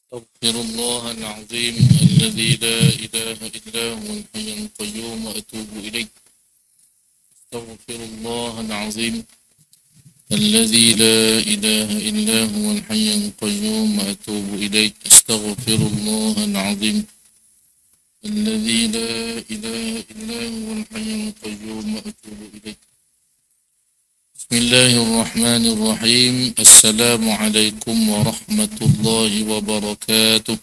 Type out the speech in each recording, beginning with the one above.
أستغفر الله العظيم الذي لا إله إلا هو الحي القيوم وأتوب إليه. أستغفر الله العظيم الذي لا إله إلا هو الحي القيوم وأتوب إليه. أستغفر الله العظيم الذي لا إله إلا هو الحي القيوم وأتوب إليه. بسم الله الرحمن الرحيم. السلام عليكم ورحمة الله وبركاته.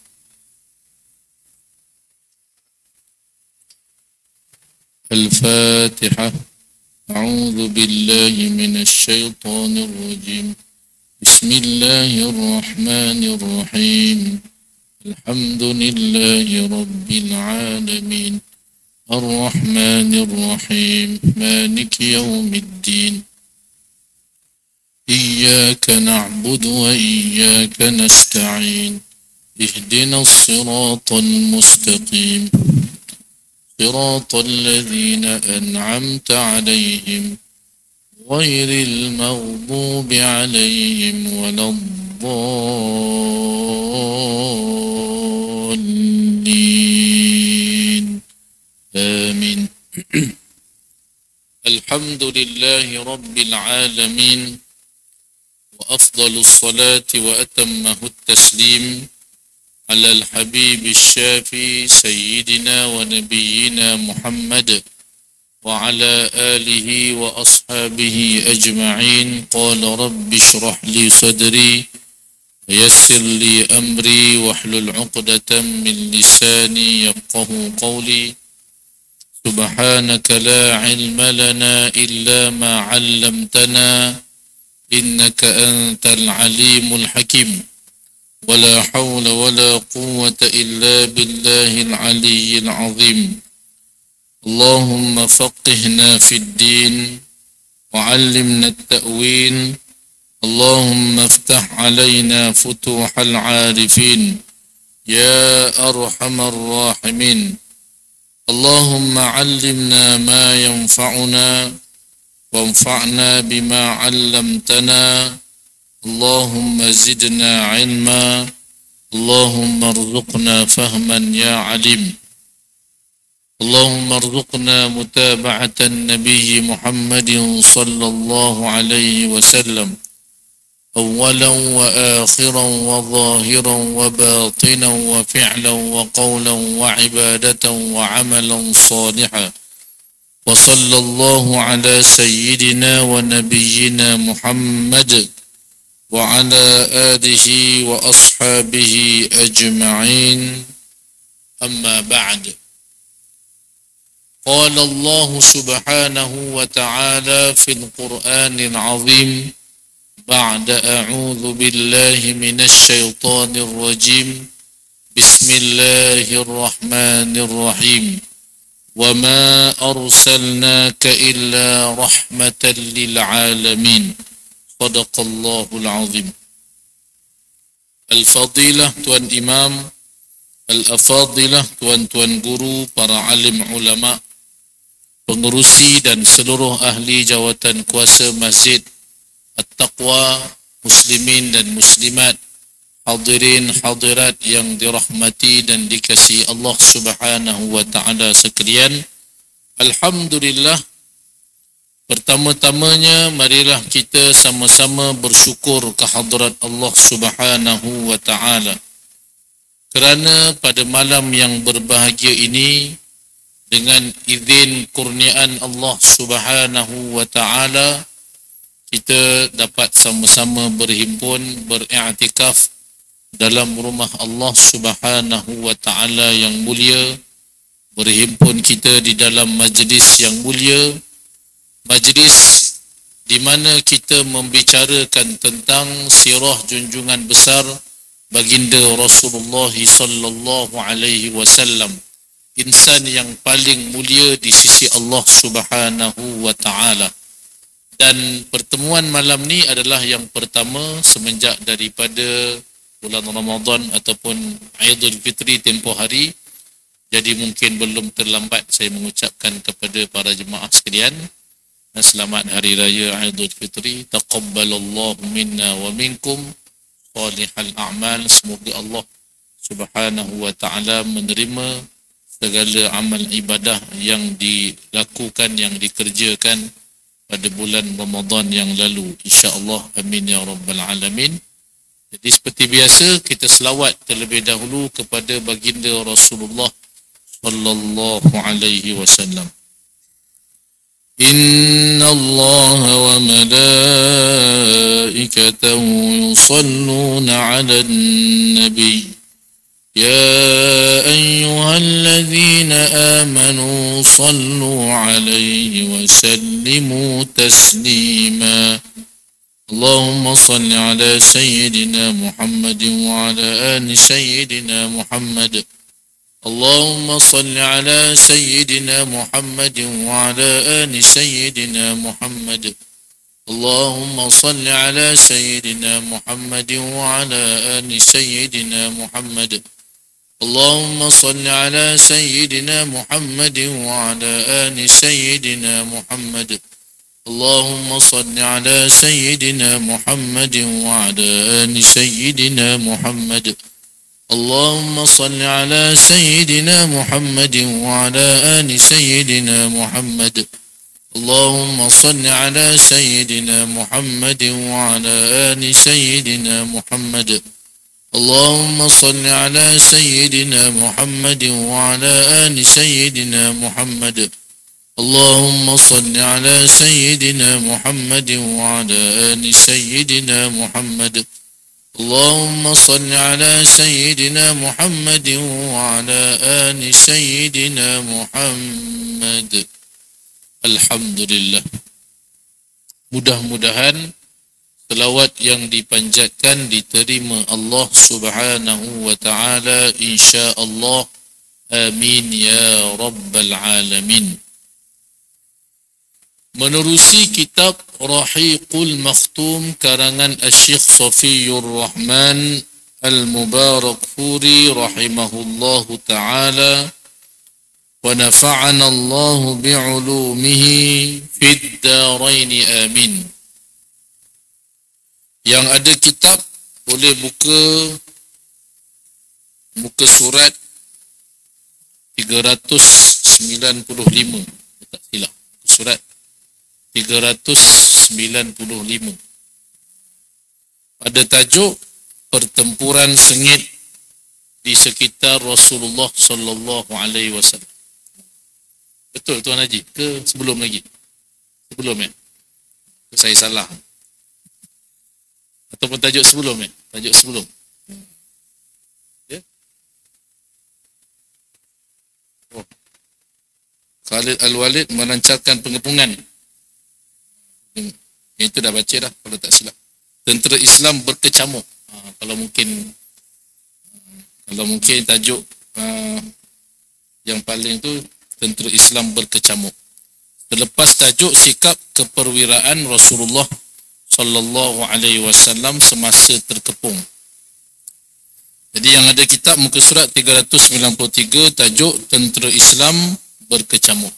الفاتحة. أعوذ بالله من الشيطان الرجيم. بسم الله الرحمن الرحيم. الحمد لله رب العالمين الرحمن الرحيم مالك يوم الدين. إياك نعبد وإياك نستعين. اهدنا الصراط المستقيم صراط الذين أنعمت عليهم غير المغضوب عليهم ولا الضالين. آمين. الحمد لله رب العالمين وأفضل الصلاة وأتمه التسليم على الحبيب الشافي سيدنا ونبينا محمد وعلى آله وأصحابه أجمعين. قال رب اشرح لي صدري ويسر لي أمري واحلل عقدة من لساني يفقه قولي. سبحانك لا علم لنا إلا ما علمتنا إنك أنت العليم الحكيم. ولا حول ولا قوة إلا بالله العلي العظيم. اللهم فقهنا في الدين وعلمنا التأويل. اللهم افتح علينا فتوح العارفين يا أرحم الراحمين. اللهم علمنا ما ينفعنا وانفعنا بما علمتنا. اللهم زدنا علما. اللهم ارزقنا فهما يا عليم. اللهم ارزقنا متابعة النبي محمد صلى الله عليه وسلم أولا وآخرا وظاهرا وباطنا وفعلا وقولا وعبادة وعملا صالحا. وصلى الله على سيدنا ونبينا محمد وعلى آله وأصحابه أجمعين. أما بعد. قال الله سبحانه وتعالى في القرآن العظيم بعد أعوذ بالله من الشيطان الرجيم. بسم الله الرحمن الرحيم. وما أرسلناك إلا رحمة للعالمين. صدق الله العظيم. Al-Fadilah Tuan Imam, Al-Afadilah Tuan-tuan guru, para alim ulama, pengerusi dan seluruh ahli jawatan kuasa Masjid At-Taqwa, muslimin dan muslimat, hadirin hadirat yang dirahmati dan dikasihi Allah Subhanahu wa taala sekalian. Alhamdulillah, pertama-tamanya marilah kita sama-sama bersyukur kehadrat Allah Subhanahu wa taala kerana pada malam yang berbahagia ini, dengan izin kurniaan Allah Subhanahu wa taala, kita dapat sama-sama berhimpun beriktikaf dalam rumah Allah Subhanahu wa taala yang mulia. Berhimpun kita di dalam majlis yang mulia, majlis di mana kita membicarakan tentang sirah junjungan besar baginda Rasulullah sallallahu alaihi wasallam, insan yang paling mulia di sisi Allah Subhanahu wa taala. Dan pertemuan malam ni adalah yang pertama semenjak daripada bulan Ramadan ataupun Aidul Fitri tempoh hari. Jadi mungkin belum terlambat saya mengucapkan kepada para jemaah sekalian, selamat Hari Raya Aidul Fitri. Taqabbalallahu minna wa minkum salihal a'mal. Semoga Allah Subhanahu wa ta'ala menerima segala amal ibadah yang dilakukan, yang dikerjakan pada bulan Ramadan yang lalu, insya-Allah. Amin ya rabbal alamin. Jadi seperti biasa, kita selawat terlebih dahulu kepada baginda Rasulullah sallallahu alaihi wasallam. Inna Allah wa malaikatahu yusalluna 'alan nabiy ya ayyuhalladzina amanu sallu 'alaihi wa sallimu taslima. Allahumma salli 'ala sayyidina Muhammadin wa 'ala ali sayyidina Muhammad. اللهم صل على سيدنا محمد وعلى آل سيدنا محمد. اللهم صل على سيدنا محمد وعلى آل سيدنا محمد. اللهم صل على سيدنا محمد وعلى آل سيدنا محمد. اللهم صل على سيدنا محمد وعلى آل سيدنا محمد. اللهم صل على سيدنا محمد وعلى آل سيدنا محمد. اللهم صل على سيدنا محمد وعلى آل سيدنا محمد. اللهم صل على سيدنا محمد وعلى آل سيدنا محمد. اللهم صل على سيدنا محمد وعلى آل سيدنا محمد. اللهم صل على سيدنا محمد وعلى آل سيدنا محمد. Alhamdulillah. Mudah-mudahan selawat yang dipanjatkan diterima Allah Subhanahu wa ta'ala, insya-Allah. Amin ya rabbal alamin. Menerusi kitab Rahiqul Makhtum karangan Asy-Syaikh Shafiyur Rahman Al-Mubarakfuri rahimahullahu ta'ala wa nafa'ana Allah bi'ulumihi fid darain amin. Yang ada kitab boleh buka surat 395, tak silap, surat 395 pada tajuk pertempuran sengit di sekitar Rasulullah sallallahu alaihi wasallam. Betul Tuan Haji ke sebelum lagi? Sebelum ya? Ke saya salah? Ataupun tajuk sebelum ya? Tajuk sebelum. Ya? Oh. Khalid Al-Walid melancarkan pengepungan. Itu dah baca dah kalau tak silap. Tentera Islam berkecamuk. Kalau mungkin tajuk yang paling tu tentera Islam berkecamuk. Terlepas tajuk sikap keperwiraan Rasulullah sallallahu alaihi wasallam semasa terkepung. Jadi yang ada kitab muka surat 393 tajuk tentera Islam berkecamuk.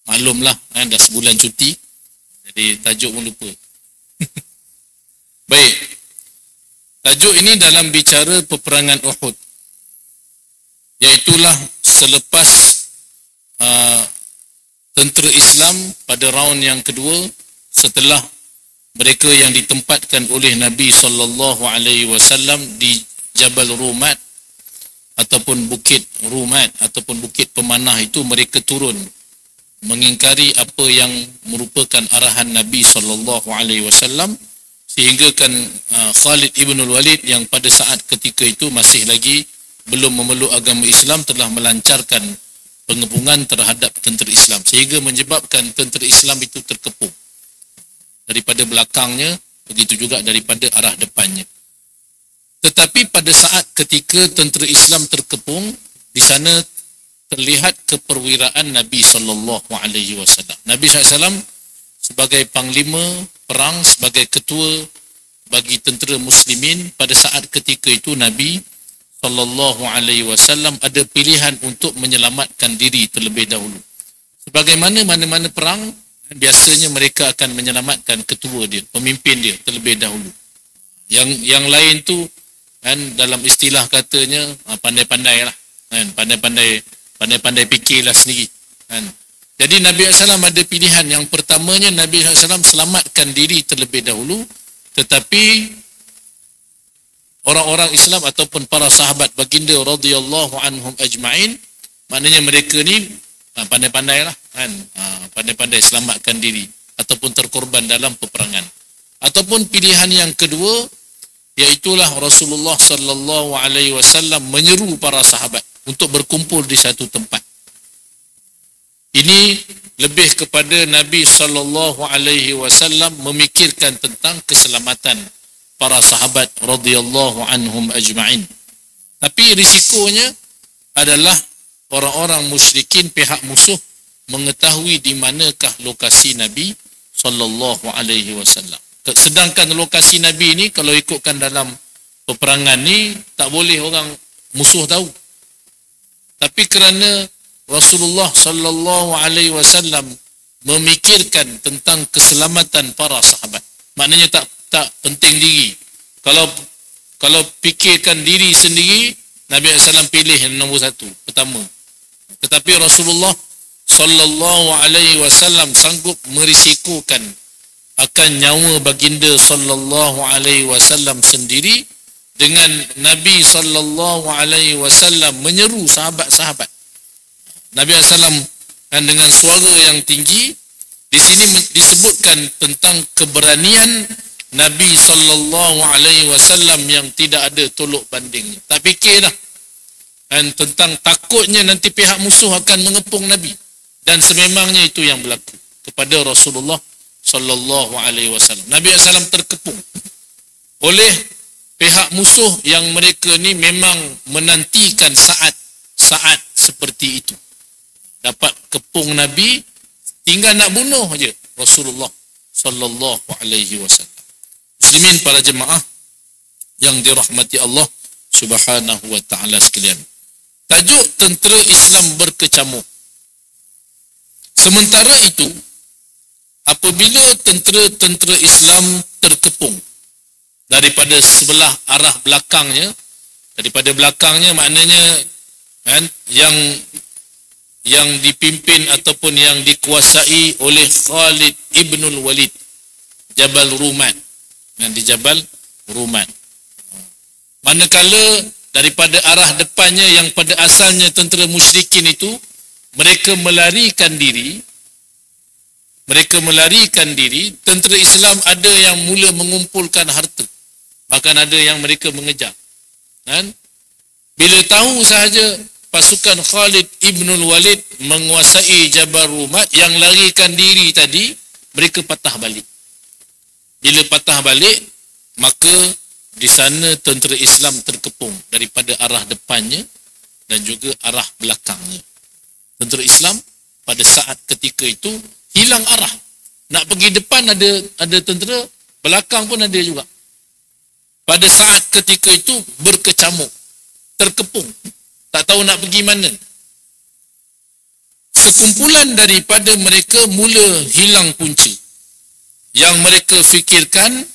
Maklumlah dah sebulan cuti. Jadi tajuk pun lupa. Baik. Tajuk ini dalam bicara peperangan Uhud. Iaitulah selepas tentera Islam pada raun yang kedua setelah mereka yang ditempatkan oleh Nabi sallallahu alaihi wasallam di Jabal Rumat ataupun Bukit Rumat ataupun Bukit Pemanah itu, mereka turun mengingkari apa yang merupakan arahan Nabi sallallahu alaihi wasallam, sehingga kan Khalid ibn al-Walid yang pada saat ketika itu masih lagi belum memeluk agama Islam telah melancarkan pengepungan terhadap tentera Islam sehingga menyebabkan tentera Islam itu terkepung daripada belakangnya, begitu juga daripada arah depannya. Tetapi pada saat ketika tentera Islam terkepung, di sana terlihat keperwiraan Nabi sallallahu alaihi wasallam. Nabi SAW sebagai panglima perang, sebagai ketua bagi tentera muslimin, pada saat ketika itu Nabi sallallahu alaihi wasallam ada pilihan untuk menyelamatkan diri terlebih dahulu. Sebagaimana mana-mana perang, biasanya mereka akan menyelamatkan ketua dia, pemimpin dia terlebih dahulu. Yang lain tu Kan dalam istilah katanya pandai-pandai lah. Kan pandai-pandai fikirlah sendiri. Kan. Jadi Nabi SAW ada pilihan. Yang pertamanya Nabi SAW selamatkan diri terlebih dahulu, tetapi orang-orang Islam ataupun para sahabat baginda radhiyallahu anhum ajma'in, maknanya mereka ni pandai-pandai lah kan, pandai-pandai selamatkan diri ataupun terkorban dalam peperangan. Ataupun pilihan yang kedua, iaitulah Rasulullah sallallahu alaihi wasallam menyeru para sahabat untuk berkumpul di satu tempat. Ini lebih kepada Nabi sallallahu alaihi wasallam memikirkan tentang keselamatan para sahabat radhiyallahu anhum ajma'in. Tapi risikonya adalah orang-orang musyrikin, pihak musuh, mengetahui di manakah lokasi Nabi sallallahu alaihi wasallam. Sedangkan lokasi Nabi ni kalau ikutkan dalam peperangan ni tak boleh orang musuh tahu. Tapi kerana Rasulullah sallallahu alaihi wasallam memikirkan tentang keselamatan para sahabat, maknanya tak penting diri. Kalau fikirkan diri sendiri, Nabi SAW pilih yang nombor satu, pertama. Tetapi Rasulullah sallallahu alaihi wasallam sanggup merisikokan akan nyawa baginda sallallahu alaihi wasallam sendiri dengan Nabi sallallahu alaihi wasallam menyeru sahabat-sahabat. Nabi SAW kan dengan suara yang tinggi. Di sini disebutkan tentang keberanian Nabi sallallahu alaihi wasallam yang tidak ada tolok bandingnya. Tak fikirlah kan tentang takutnya nanti pihak musuh akan mengepung Nabi, dan sememangnya itu yang berlaku kepada Rasulullah sallallahu alaihi wasallam. Nabi SAW terkepung oleh pihak musuh yang mereka ni memang menantikan saat seperti itu. Dapat kepung Nabi, tinggal nak bunuh aja Rasulullah sallallahu alaihi wasallam. Muslimin para jemaah yang dirahmati Allah Subhanahu wa taala sekalian. Tajuk tentera Islam berkecamuk. Sementara itu, apabila tentera-tentera Islam terkepung daripada sebelah arah belakangnya, daripada belakangnya maknanya kan, yang dipimpin ataupun yang dikuasai oleh Khalid ibnul Walid, Jabal Rumat, yang di Jabal Rumat. Manakala daripada arah depannya yang pada asalnya tentera musyrikin itu, mereka melarikan diri, tentera Islam ada yang mula mengumpulkan harta, bahkan ada yang mereka mengejar. Dan bila tahu sahaja pasukan Khalid ibnul Walid menguasai Jabal Rumat, yang larikan diri tadi, mereka patah balik. Bila patah balik, maka di sana tentera Islam terkepung daripada arah depannya dan juga arah belakangnya. Tentera Islam pada saat ketika itu hilang arah. Nak pergi depan ada tentera, belakang pun ada juga. Pada saat ketika itu berkecamuk, terkepung, tak tahu nak pergi mana. Sekumpulan daripada mereka mula hilang punca. Yang mereka fikirkan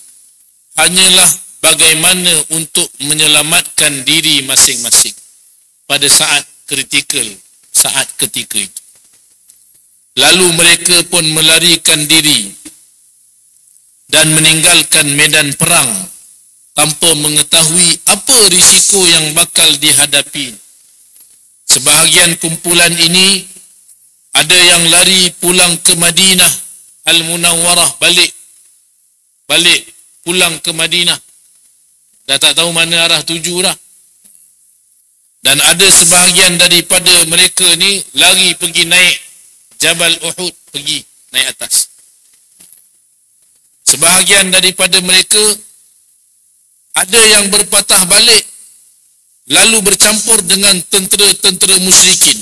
hanyalah bagaimana untuk menyelamatkan diri masing-masing pada saat kritikal, saat ketika itu. Lalu mereka pun melarikan diri dan meninggalkan medan perang tanpa mengetahui apa risiko yang bakal dihadapi. Sebahagian kumpulan ini ada yang lari pulang ke Madinah Al-Munawwarah, balik pulang ke Madinah. Dah tak tahu mana arah tuju dah. Dan ada sebahagian daripada mereka ni lari pergi naik Jabal Uhud, pergi naik atas. Sebahagian daripada mereka ada yang berpatah balik lalu bercampur dengan tentera-tentera musyrikin.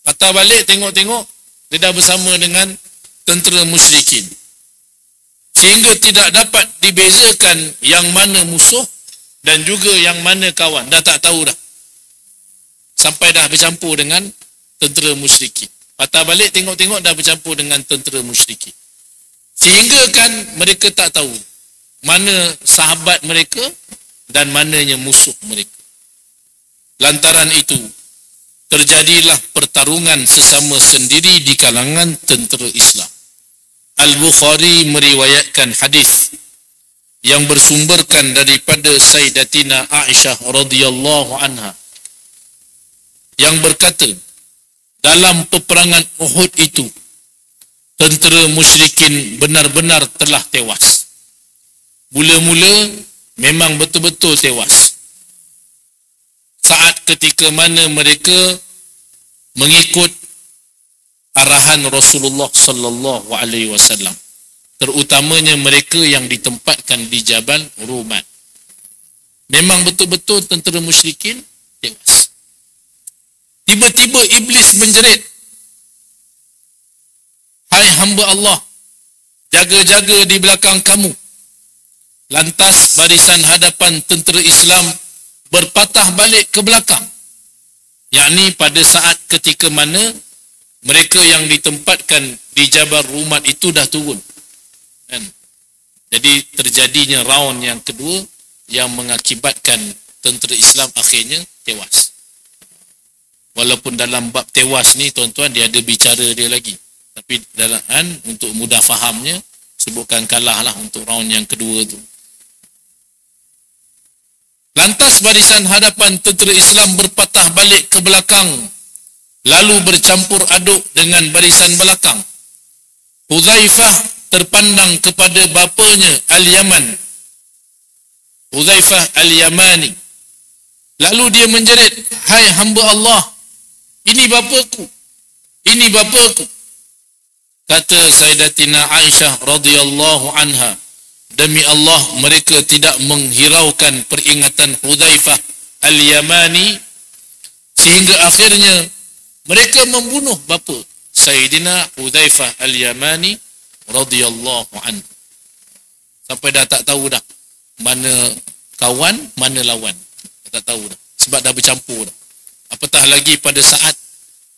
Patah balik, tengok-tengok dia dah bersama dengan tentera musyrikin, sehingga tidak dapat dibezakan yang mana musuh dan juga yang mana kawan. Dah tak tahu dah, sampai dah bercampur dengan tentera musyrikin. Patah balik, tengok-tengok dah bercampur dengan tentera musyrikin, sehingga kan mereka tak tahu mana sahabat mereka, dan mananya musuh mereka. Lantaran itu, terjadilah pertarungan sesama sendiri di kalangan tentera Islam. Al-Bukhari meriwayatkan hadis yang bersumberkan daripada Sayyidatina Aisyah radhiyallahu anha yang berkata, dalam peperangan Uhud itu, tentera musyrikin benar-benar telah tewas. Mula-mula memang betul-betul tewas. Saat ketika mana mereka mengikut arahan Rasulullah sallallahu alaihi wasallam, terutamanya mereka yang ditempatkan di Jabal Rumat. Memang betul-betul tentera musyrikin tewas. Tiba-tiba iblis menjerit, "Hai hamba Allah, jaga-jaga di belakang kamu." Lantas barisan hadapan tentera Islam berpatah balik ke belakang. Yakni pada saat ketika mana mereka yang ditempatkan di Jabal Rumat itu dah turun. Kan? Jadi terjadinya round yang kedua yang mengakibatkan tentera Islam akhirnya tewas. Walaupun dalam bab tewas ni tuan-tuan dia ada bicara dia lagi. Tapi dalam untuk mudah fahamnya sebutkan kalah lah untuk round yang kedua tu. Lantas barisan hadapan tentera Islam berpatah balik ke belakang, lalu bercampur aduk dengan barisan belakang. Hudzaifah terpandang kepada bapanya Al-Yaman, Hudzaifah Al-Yamani. Lalu dia menjerit, "Hai hamba Allah, ini bapaku, ini bapaku." Kata Sayyidatina Aisyah radhiyallahu anha, demi Allah mereka tidak menghiraukan peringatan Hudzaifah Al-Yamani sehingga akhirnya mereka membunuh bapa Sayyidina Hudzaifah Al-Yamani radhiyallahu anhu. Sampai dah tak tahu dah mana kawan, mana lawan. Tak tahu dah. Sebab dah bercampur dah. Apatah lagi pada saat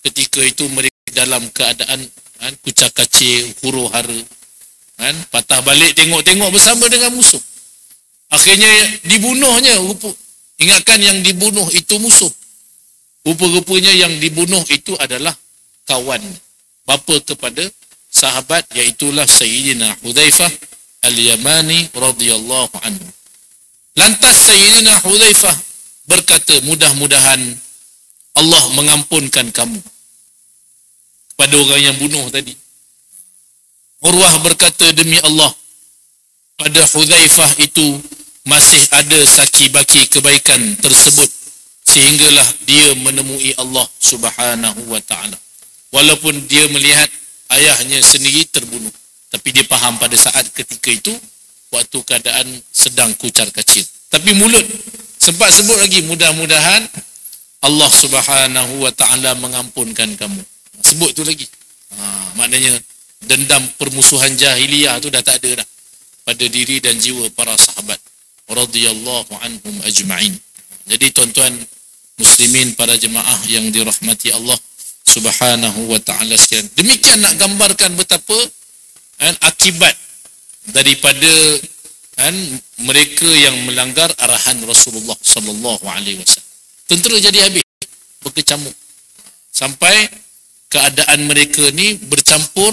ketika itu mereka dalam keadaan kucak kacir, huru hara. Patah balik tengok-tengok bersama dengan musuh. Akhirnya dibunuhnya. Ingatkan yang dibunuh itu musuh. Rupa-rupanya yang dibunuh itu adalah kawan, bapa kepada sahabat, iaitulah Sayyidina Hudzaifah Al-Yamani radhiyallahu anhu. Lantas Sayyidina Hudzaifah berkata, mudah-mudahan Allah mengampunkan kamu kepada orang yang bunuh tadi. Urwah berkata, demi Allah, pada Hudzaifah itu masih ada saki baki kebaikan tersebut sehinggalah dia menemui Allah Subhanahu wa ta'ala. Walaupun dia melihat ayahnya sendiri terbunuh, tapi dia faham pada saat ketika itu waktu keadaan sedang kucar kacir. Tapi mulut sempat sebut lagi, mudah-mudahan Allah Subhanahu wa ta'ala mengampunkan kamu. Sebut tu lagi. Maknanya dendam permusuhan jahiliyah tu dah tak ada dah pada diri dan jiwa para sahabat radhiyallahu anhum ajma'in. Jadi tuan-tuan muslimin, para jemaah yang dirahmati Allah Subhanahu wa ta'ala sekalian, demikian nak gambarkan betapa akibat daripada mereka yang melanggar arahan Rasulullah sallallahu alaihi wasallam. Tentera jadi habis, berkecamuk sampai keadaan mereka ni bercampur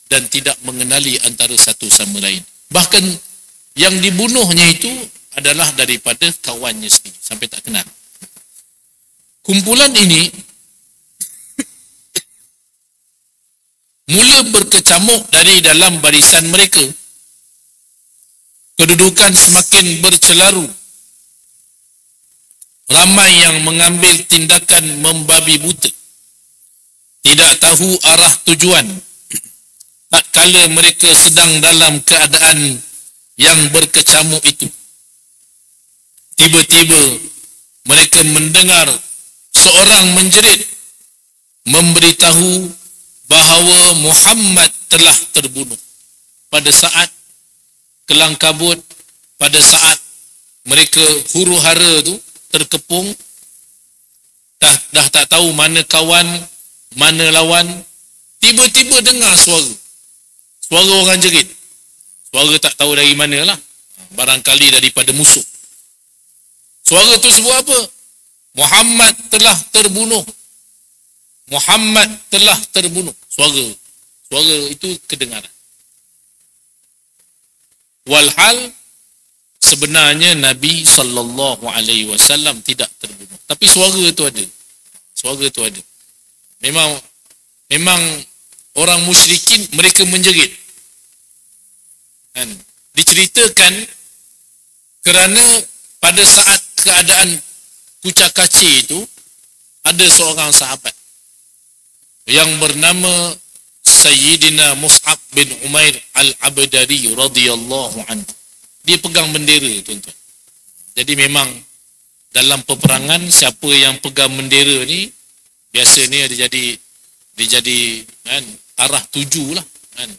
dan tidak mengenali antara satu sama lain. Bahkan yang dibunuhnya itu adalah daripada kawannya sendiri, sampai tak kenal. Kumpulan ini mula berkecamuk dari dalam barisan mereka. Kedudukan semakin bercelaru. Ramai yang mengambil tindakan membabi buta, tidak tahu arah tujuan. Tak kala mereka sedang dalam keadaan yang berkecamuk itu, tiba-tiba mereka mendengar seorang menjerit memberitahu bahawa Muhammad telah terbunuh. Pada saat kelang kabut, pada saat mereka huru hara tu terkepung, dah tak tahu mana kawan, mana lawan, tiba-tiba dengar suara orang jerit. Suara tak tahu dari mana lah, barangkali daripada musuh. Suara tu sebut apa? Muhammad telah terbunuh. Muhammad telah terbunuh. Suara itu kedengaran. Walhal sebenarnya Nabi SAW tidak terbunuh. Tapi suara tu ada. Suara tu ada. Memang orang musyrikin mereka menjerit. Kan? Diceritakan kerana pada saat keadaan kucak kacir itu ada seorang sahabat yang bernama Sayyidina Mus'ab bin Umair Al-Abdari radhiyallahu anhu. Dia pegang bendera, tuan-tuan. Jadi memang dalam peperangan siapa yang pegang bendera ni biasanya dia jadi kan, arah tuju lah kan,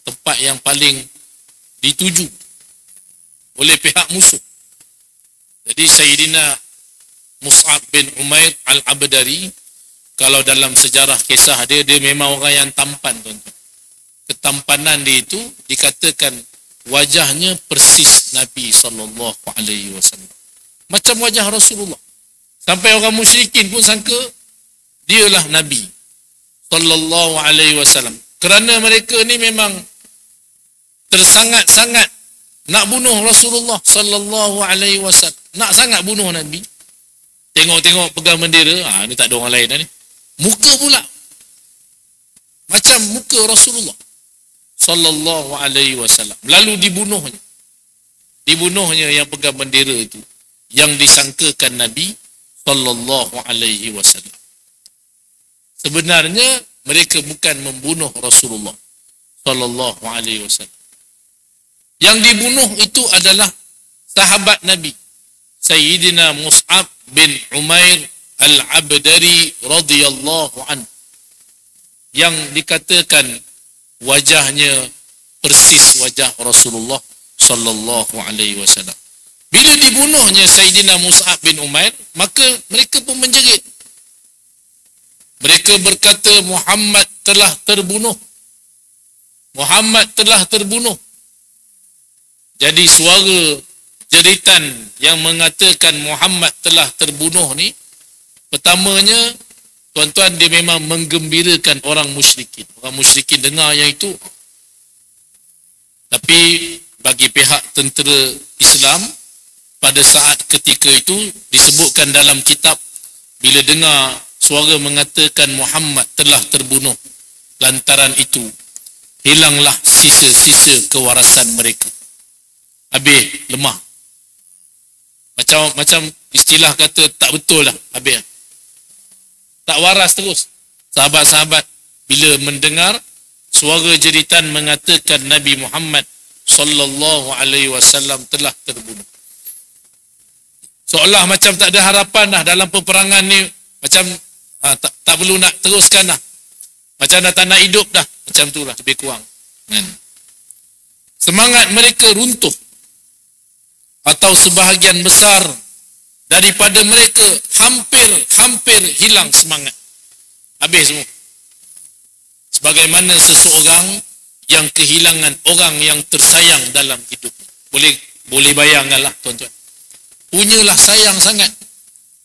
tempat yang paling dituju oleh pihak musuh. Jadi Sayyidina Mus'ab bin Umair Al-Abdari, kalau dalam sejarah kisah dia memang orang yang tampan, tuan-tuan. Ketampanan dia itu dikatakan wajahnya persis Nabi SAW. Macam wajah Rasulullah. Sampai orang musyrikin pun sangka dialah Nabi SAW. Kerana mereka ni memang tersangat-sangat nak bunuh Rasulullah SAW. Nak sangat bunuh Nabi. Tengok-tengok pegang bendera, ni tak ada orang lain dah ni. Muka pula macam muka Rasulullah SAW. Lalu dibunuhnya yang pegang bendera itu, yang disangkakan Nabi SAW. Sebenarnya mereka bukan membunuh Rasulullah SAW. Yang dibunuh itu adalah sahabat Nabi, Sayyidina Mus'ab bin Umair Al-Abdari radhiyallahu anhu, yang dikatakan wajahnya persis wajah Rasulullah sallallahu alaihi wasallam. Bila dibunuhnya Sayyidina Mus'ab bin Umair, maka mereka pun menjerit. Mereka berkata, Muhammad telah terbunuh. Muhammad telah terbunuh. Jadi suara jeritan yang mengatakan Muhammad telah terbunuh ni, pertamanya, tuan-tuan, dia memang menggembirakan orang musyrikin. Orang musyrikin dengar yang itu. Tapi bagi pihak tentera Islam, pada saat ketika itu disebutkan dalam kitab, bila dengar suara mengatakan Muhammad telah terbunuh, lantaran itu hilanglah sisa-sisa kewarasan mereka. Habis lemah. Macam istilah kata tak betul lah, habis. Tak waras terus. Sahabat-sahabat bila mendengar suara jeritan mengatakan Nabi Muhammad sallallahu alaihi wasallam telah terbunuh, seolah macam tak ada harapan dah dalam peperangan ni, macam tak perlu nak teruskan dah, macam dah tak nak hidup dah, macam tu lah lebih kurang kan. Semangat mereka runtuh, atau sebahagian besar daripada mereka hampir hilang semangat. Habis semua. Sebagaimana seseorang yang kehilangan orang yang tersayang dalam hidup. Boleh bayangkanlah, tuan-tuan. Punyalah sayang sangat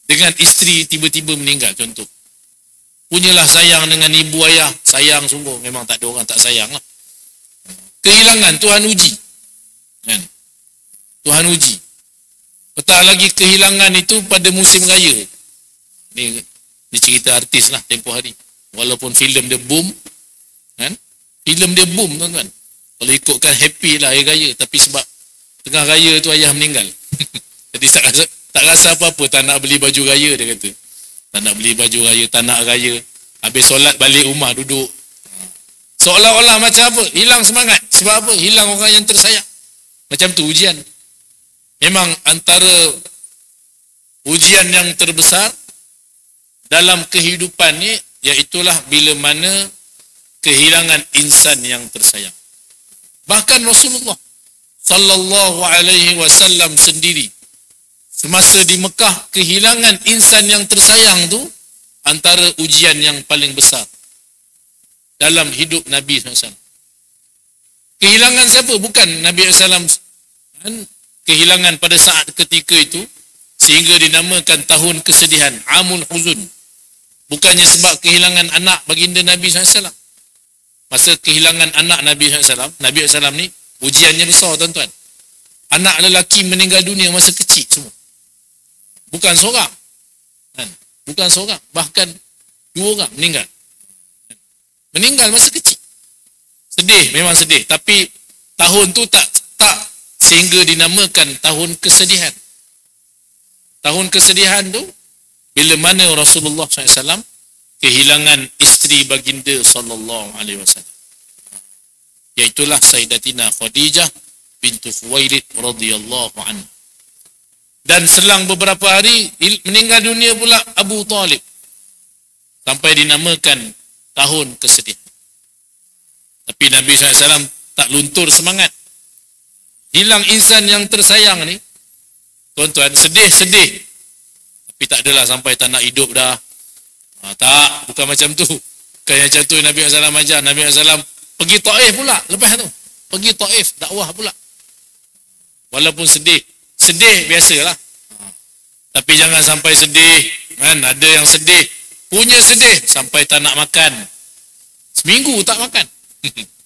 dengan isteri tiba-tiba meninggal, contoh. Punyalah sayang dengan ibu ayah, sayang sungguh, memang tak ada orang tak sayang lah. Kehilangan, Tuhan uji. Kan? Tuhan uji. Petang lagi kehilangan itu pada musim raya. Ni cerita artis lah tempoh hari. Walaupun filem dia boom, kan? Filem dia boom, tuan-tuan. Kalau ikutkan happy lah hari raya, tapi sebab tengah raya tu ayah meninggal. Jadi tak rasa apa-apa, tak nak beli baju raya, dia kata. Tak nak beli baju raya, tak nak raya. Habis solat balik rumah duduk. Seolah-olah macam apa? Hilang semangat. Sebab apa? Hilang orang yang tersayang. Macam tu ujian. Memang antara ujian yang terbesar dalam kehidupan ni, iaitulah bila mana kehilangan insan yang tersayang. Bahkan Rasulullah sallallahu alaihi wasallam sendiri semasa di Mekah, kehilangan insan yang tersayang tu antara ujian yang paling besar dalam hidup Nabi SAW. Kehilangan siapa? Bukan Nabi SAW. Kehilangan pada saat ketika itu sehingga dinamakan tahun kesedihan, Amul Huzun. Bukannya sebab kehilangan anak baginda Nabi SAW. Masa kehilangan anak Nabi SAW, Nabi SAW ni ujiannya besar tuan-tuan. Anak lelaki meninggal dunia masa kecil semua. Bukan seorang. Bukan seorang. Bahkan 2 orang meninggal. Meninggal masa kecil. Sedih, memang sedih. Tapi tahun tu tak sehingga dinamakan tahun kesedihan. Tahun kesedihan tu bila mana Rasulullah SAW kehilangan isteri baginda sallallahu alaihi wasallam. Iaitulah Sayyidatina Khadijah bintu Khuwailid radhiyallahu anha. Dan selang beberapa hari meninggal dunia pula Abu Talib. Sampai dinamakan tahun kesedihan. Tapi Nabi SAW tak luntur semangat. Hilang insan yang tersayang ni, tuan-tuan, sedih-sedih. Tapi tak adalah sampai tak nak hidup dah. Tak, bukan macam tu. Kayak macam tu Nabi SAW ajar. Nabi SAW pergi Taif pula lepas tu. Pergi Taif, dakwah pula. Walaupun sedih. Sedih biasalah. Tapi jangan sampai sedih. Kan? Ada yang sedih. Punya sedih sampai tak nak makan. Seminggu tak makan.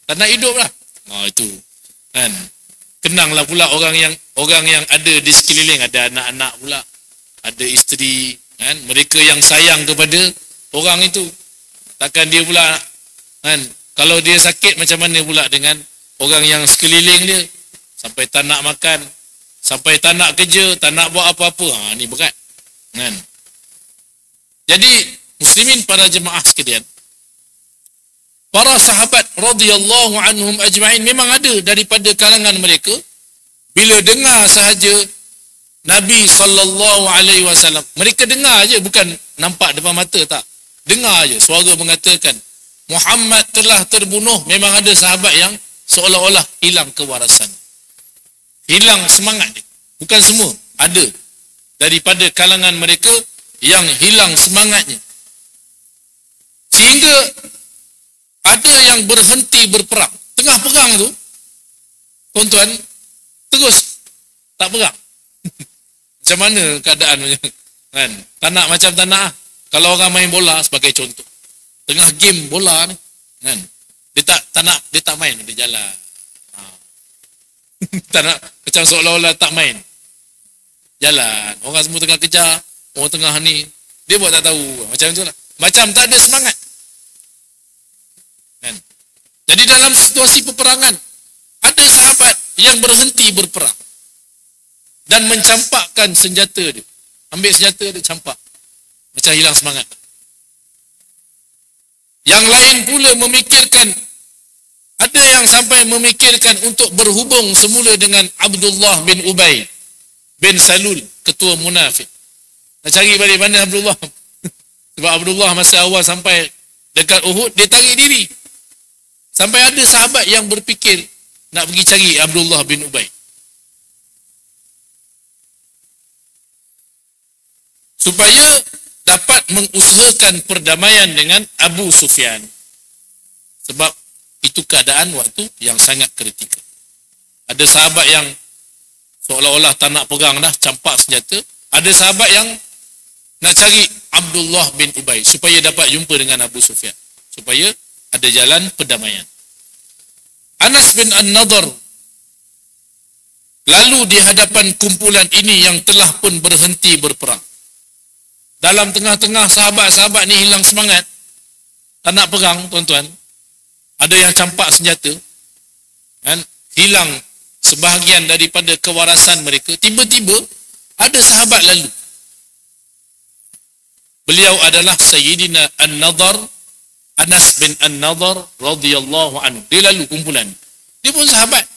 Tak nak hidup lah. Itu. Kan? Kenanglah pula orang yang ada di sekeliling. Ada anak-anak pula. Ada isteri. Kan? Mereka yang sayang kepada orang itu. Takkan dia pula. Kan? Kalau dia sakit macam mana pula dengan orang yang sekeliling dia. Sampai tak nak makan. Sampai tak nak kerja. Tak nak buat apa-apa. Ni berat. Kan? Jadi muslimin para jemaah sekalian. Para sahabat radhiyallahu anhum ajma'in memang ada daripada kalangan mereka. Bila dengar sahaja Nabi sallallahu alaihi wasallam, mereka dengar aja, bukan nampak depan mata, tak. Dengar aja suara mengatakan Muhammad telah terbunuh. Memang ada sahabat yang seolah-olah hilang kewarasan. Hilang semangat dia. Bukan semua, ada daripada kalangan mereka yang hilang semangatnya. Sehingga ada yang berhenti berperang. Tengah perang tu, tuan-tuan, terus tak perang. Macam mana keadaan kan? Tak nak macam tak nak. Kalau orang main bola sebagai contoh. Tengah game bola ni, kan? Dia tak main, dia jalan. Tak nak, macam seolah-olah tak main. Jalan. Orang semua tengah kejar, orang tengah ni, dia buat tak tahu. Macam tu lah. Macam tak ada semangat. Kan? Jadi dalam situasi peperangan, ada sahabat yang berhenti berperang dan mencampakkan senjata dia. Ambil senjata dia, campak. Macam hilang semangat. Yang lain pula memikirkan, ada yang sampai memikirkan untuk berhubung semula dengan Abdullah bin Ubay bin Salul, ketua munafik. Nak cari balik mana Abdullah. Sebab Abdullah masa awal sampai dekat Uhud, dia tarik diri. Sampai ada sahabat yang berfikir nak pergi cari Abdullah bin Ubay. Supaya dapat mengusahakan perdamaian dengan Abu Sufyan. Sebab itu keadaan waktu yang sangat kritikal. Ada sahabat yang seolah-olah tak nak perang dah, campak senjata. Ada sahabat yang nak cari Abdullah bin Ubay supaya dapat jumpa dengan Abu Sufyan. Supaya ada jalan perdamaian. Anas bin An-Nadhr lalu di hadapan kumpulan ini yang telah pun berhenti berperang. Dalam tengah-tengah sahabat-sahabat ni hilang semangat, tak nak perang, tuan-tuan. Ada yang campak senjata, kan? Hilang sebahagian daripada kewarasan mereka. Tiba-tiba ada sahabat lalu. Beliau adalah Sayyidina An-Nadhr, Anas bin An-Nadhr radhiyallahu anhu. Dia lalu kumpulan. Dia pun sahabat.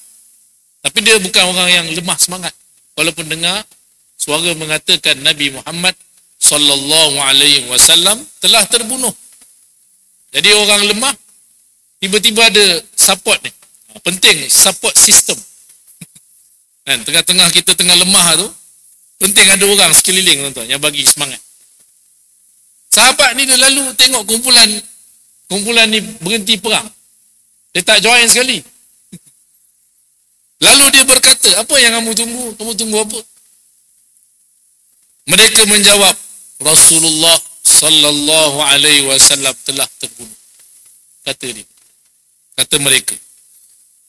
Tapi dia bukan orang yang lemah semangat. Walaupun dengar suara mengatakan Nabi Muhammad sallallahu alaihi wasallam telah terbunuh. Jadi orang lemah, tiba-tiba ada support ni. Penting support system. Kan, tengah-tengah kita tengah lemah tu, penting ada orang sekeliling, tuan-tuan, yang bagi semangat. Sahabat ni dia lalu tengok kumpulan ni berhenti perang. Dia tak join sekali. Lalu dia berkata, apa yang kamu tunggu? Kamu tunggu apa? Mereka menjawab, Rasulullah sallallahu alaihi wasallam telah terbunuh. Kata dia. Kata mereka.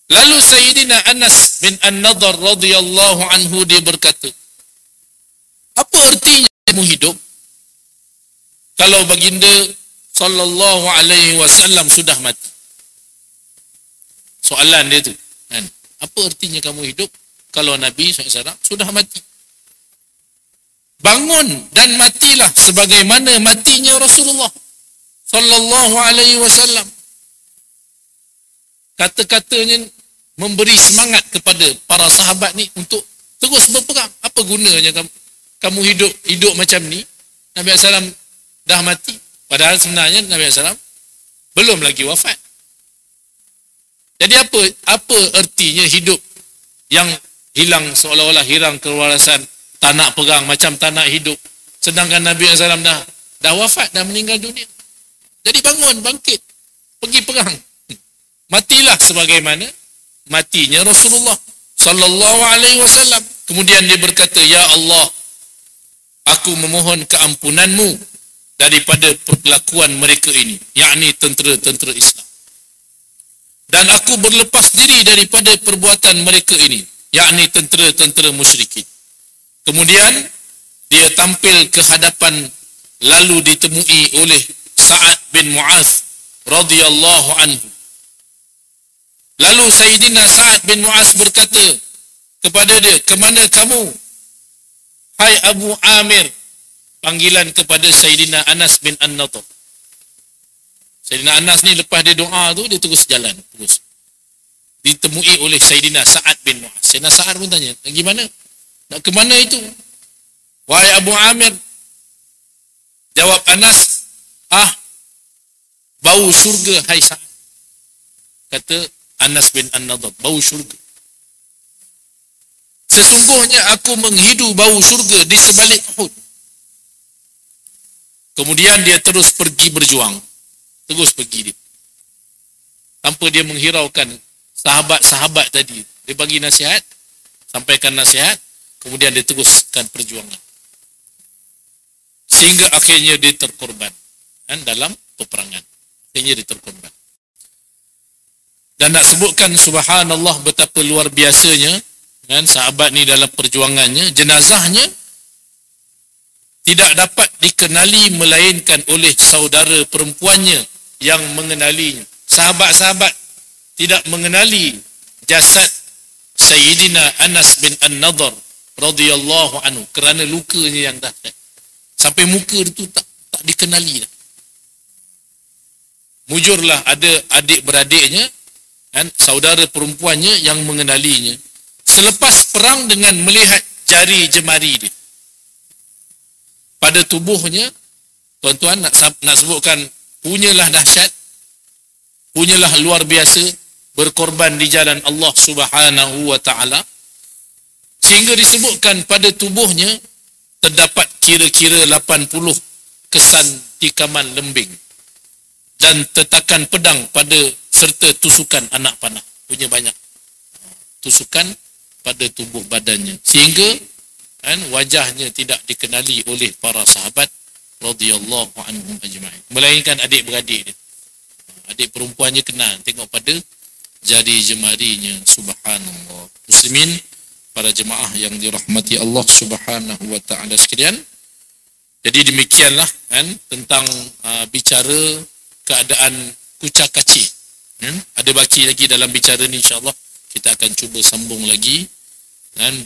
Lalu Sayyidina Anas bin An-Nadhr radhiyallahu anhu dia berkata, apa artinya kamu hidup kalau baginda sallallahu alaihi wasallam sudah mati? Soalan dia tu kan. Apa artinya kamu hidup kalau Nabi SAW sudah mati? Bangun dan matilah sebagaimana matinya Rasulullah sallallahu alaihi wasallam. Kata-katanya memberi semangat kepada para sahabat ni untuk terus berperang. Apa gunanya kamu hidup macam ni? Nabi SAW dah mati. Padahal sebenarnya Nabi SAW belum lagi wafat. Jadi apa artinya hidup yang hilang, seolah-olah hilang kewarasan, tak nak perang, macam tak nak hidup, sedangkan Nabi SAW dah wafat, dah meninggal dunia. Jadi bangun, bangkit, pergi perang, matilah sebagaimana matinya Rasulullah sallallahu alaihi wasallam. Kemudian dia berkata, ya Allah, aku memohon keampunanmu daripada perlakuan mereka ini, yakni tentera-tentera Islam. Dan aku berlepas diri daripada perbuatan mereka ini, yakni tentera-tentera musyrikin. Kemudian dia tampil ke hadapan, lalu ditemui oleh Sa'ad bin Mu'az radhiyallahu anhu. Lalu Sayyidina Sa'ad bin Mu'az berkata kepada dia, kemana kamu? Hai Abu Amir. Panggilan kepada Sayyidina Anas bin An-Nadhr. Sayyidina Anas ni lepas dia doa tu, dia terus jalan. Terus ditemui oleh Sayyidina Sa'ad bin Mu'az. Sayyidina Sa'ad pun tanya, gimana? Nak ke mana itu? Wahai Abu Amir. Jawab Anas, bau syurga hai Sa'ad. Kata Anas bin An-Nadhr, bau syurga. Sesungguhnya aku menghidu bau syurga di sebalik Uhud. Kemudian dia terus pergi berjuang. Terus pergi dia. Tanpa dia menghiraukan sahabat-sahabat tadi. Dia bagi nasihat, sampaikan nasihat, kemudian dia teruskan perjuangan. Sehingga akhirnya dia terkorban dalam peperangan. Akhirnya dia terkorban. Dan nak sebutkan subhanallah betapa luar biasanya sahabat ni dalam perjuangannya, jenazahnya tidak dapat dikenali melainkan oleh saudara perempuannya yang mengenalinya. Sahabat-sahabat tidak mengenali jasad Sayyidina Anas bin An-Nadhr radhiyallahu anhu kerana lukanya yang dahsyat. Sampai muka itu tak dikenali dah. Mujurlah ada adik-beradiknya saudara perempuannya yang mengenalinya selepas perang dengan melihat jari jemari dia. Pada tubuhnya, tuan-tuan nak sebutkan, punyalah dahsyat, punyalah luar biasa, berkorban di jalan Allah Subhanahu wa ta'ala, sehingga disebutkan pada tubuhnya terdapat kira-kira 80 kesan tikaman lembing dan tetakan pedang pada serta tusukan anak panah. Punya banyak tusukan pada tubuh badannya, sehingga wajahnya tidak dikenali oleh para sahabat radhiyallahu anhum ajma'in, melainkan adik-beradik dia. Adik perempuannya kenal, tengok pada jari jemarinya. Subhanallah. Muslimin, para jemaah yang dirahmati Allah Subhanahu wa ta'ala sekalian. Jadi demikianlah tentang bicara keadaan kucak kacir. Ada baki lagi dalam bicara ni, insya-Allah kita akan cuba sambung lagi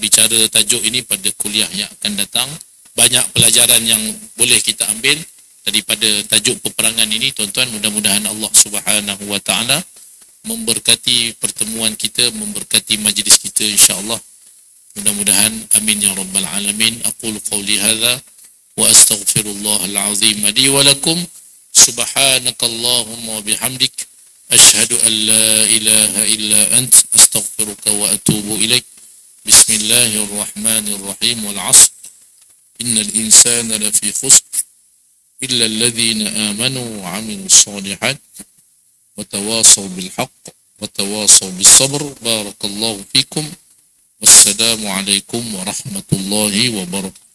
bicara tajuk ini pada kuliah yang akan datang. Banyak pelajaran yang boleh kita ambil daripada tajuk peperangan ini, tuan-tuan. Mudah-mudahan Allah Subhanahu wa ta'ala memberkati pertemuan kita, memberkati majlis kita, insya-Allah. Mudah-mudahan, amin ya rabbal alamin. Aqulu qawli hadza wa astaghfirullahal azim li wa lakum. Subhanakallahumma wa bihamdik, ashhadu an la ilaha illa ant, astaghfiruka wa atubu ilaik. Bismillahirrahmanirrahim. Wal 'asr, innal insana lafi khusr illa alladhina amanu wa 'amilus shalihat wa tawasaw bil haqq wa tawasaw bis sabr. Barakallahu fikum. Wassalamu alaikum warahmatullahi wabarakatuh.